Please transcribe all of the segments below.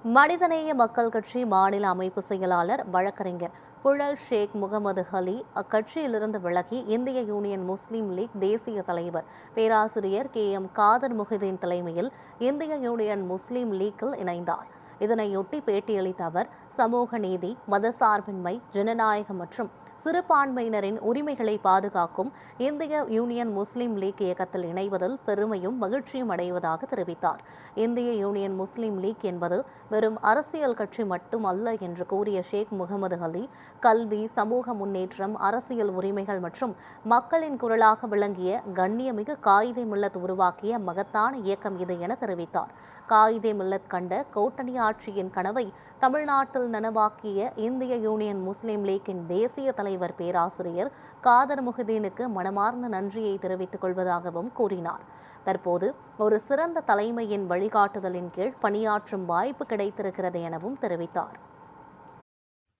மனிதநேய மக்கள் கட்சி மாநில அமைப்பு செயலாளர் வழக்கறிஞர் புழல் ஷேக் முகமது அலி அக்கட்சியிலிருந்து விலகி இந்திய யூனியன் முஸ்லீம் லீக் தேசிய தலைவர் பேராசிரியர் KM காதர் முஹிதீன் தலைமையில் இந்திய யூனியன் முஸ்லீம் லீக்கில் இணைந்தார். இதனையொட்டி பேட்டியளித்த அவர், சமூக நீதி, மதசார்பின்மை, ஜனநாயகம் மற்றும் சிறுபான்மையினரின் உரிமைகளை பாதுகாக்கும் இந்திய யூனியன் முஸ்லீம் லீக் இயக்கத்தில் இணைவதில் பெருமையும் மகிழ்ச்சியும் அடைவதாக தெரிவித்தார். இந்திய யூனியன் முஸ்லீம் லீக் என்பது வெறும் அரசியல் கட்சி மட்டுமல்ல என்று கூறிய ஷேக் முகமது அலி, கல்வி, சமூக முன்னேற்றம், அரசியல் உரிமைகள் மற்றும் மக்களின் குரலாக விளங்கிய கண்ணியமிகு காயிதே மில்லத் உருவாக்கிய மகத்தான இயக்கம் இது என தெரிவித்தார். காயிதே மில்லத் கண்ட கூட்டணி ஆட்சியின் கனவை தமிழ்நாட்டில் நனவாக்கிய இந்திய யூனியன் முஸ்லீம் லீக்கின் தேசிய தலைவர் பேராசிரியர் காதர் முஹிதீனுக்கு மனமார்ந்த நன்றியை தெரிவித்துக் கொள்வதாகவும் கூறினார். தற்போது ஒரு சிறந்த தலைமையின் வழிகாட்டுதலின் கீழ் பணியாற்றும் வாய்ப்பு கிடைத்திருக்கிறது எனவும் தெரிவித்தார்.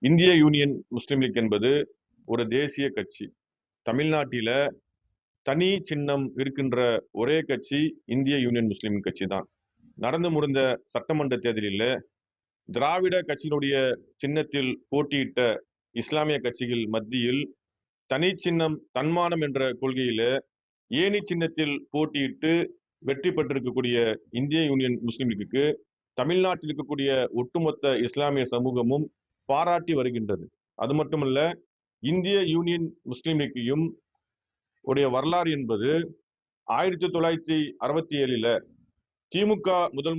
இந்திய யூனியன் முஸ்லீம் லீக் என்பது ஒரு தேசிய கட்சி. தமிழ்நாட்டில தனி சின்னம் இருக்கின்ற ஒரே கட்சி இந்திய யூனியன் முஸ்லீம் கட்சி தான். நடந்து முடிந்த சட்டமன்ற தேர்தலில் திராவிட கட்சியினுடைய சின்னத்தில் போட்டியிட்ட இஸ்லாமிய கட்சிகள் மத்தியில் தனி சின்னம் தன்மானம் என்ற கொள்கையில ஏணி சின்னத்தில் போட்டியிட்டு வெற்றி பெற்றிருக்கக்கூடிய இந்திய யூனியன் முஸ்லீம் லீக்குக்கு தமிழ்நாட்டில் இருக்கக்கூடிய ஒட்டுமொத்த இஸ்லாமிய சமூகமும் பாராட்டி வருகின்றது. அது மட்டுமல்ல, இந்திய யூனியன் முஸ்லீம் லீக்கையும் உடைய வரலாறு என்பது 1967 திமுக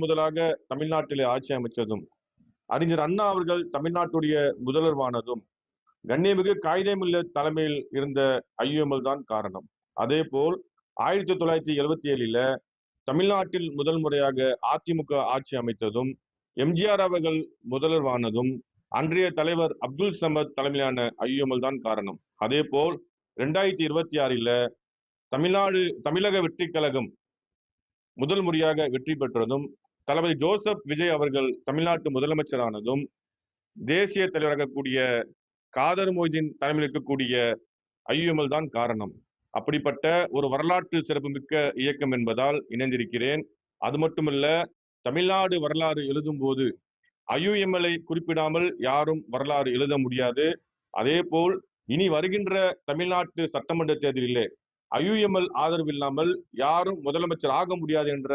முதலாக தமிழ்நாட்டிலே ஆட்சி அமைச்சதும், அறிஞர் அண்ணா அவர்கள் தமிழ்நாட்டுடைய முதல்வரானதும், கண்ணியமிகு காயிதே மில்லத் தலைமையில் இருந்த IUML தான் காரணம். அதே போல் 1977 தமிழ்நாட்டில் முதல் முறையாக அதிமுக ஆட்சி அமைத்ததும், MGR அவர்கள் முதல்வரானதும், அன்றைய தலைவர் அப்துல் சமத் தலைமையிலான IUML தான் காரணம். அதே போல் 2026 தமிழக வெற்றி கழகம் முதல் முறையாக வெற்றி பெற்றதும், தளபதி ஜோசப் விஜய் அவர்கள் தமிழ்நாட்டு முதலமைச்சரானதும், தேசிய தலைவராக கூடிய காதர் முஹிதீன் தலைமையில் இருக்கக்கூடிய IUML தான் காரணம். அப்படிப்பட்ட ஒரு வரலாற்று சிறப்புமிக்க இயக்கம் என்பதால் இணைந்திருக்கிறேன். அது மட்டுமல்ல, தமிழ்நாடு வரலாறு எழுதும் போது IUML குறிப்பிடாமல் யாரும் வரலாறு எழுத முடியாது. அதே போல் இனி வருகின்ற தமிழ்நாட்டு சட்டமன்ற தேர்தலிலே IUML ஆதரவு இல்லாமல் யாரும் முதலமைச்சர் ஆக முடியாது என்ற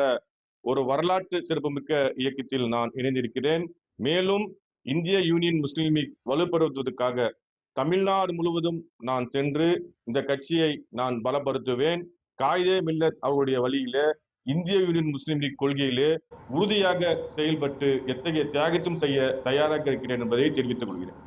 ஒரு வரலாற்று சிறப்புமிக்க இயக்கத்தில் நான் இணைந்திருக்கிறேன். மேலும் இந்திய யூனியன் முஸ்லீம் லீக் வலுப்படுத்துவதற்காக தமிழ்நாடு முழுவதும் நான் சென்று இந்த கட்சியை நான் பலப்படுத்துவேன். காயிதே மில்லத் அவருடைய வழியிலே, இந்திய யூனியன் முஸ்லீம் லீக் கொள்கையிலே உறுதியாக செயல்பட்டு எத்தகைய தியாகத்தும் செய்ய தயாராக இருக்கிறேன் என்பதை தெரிவித்துக் கொள்கிறேன்.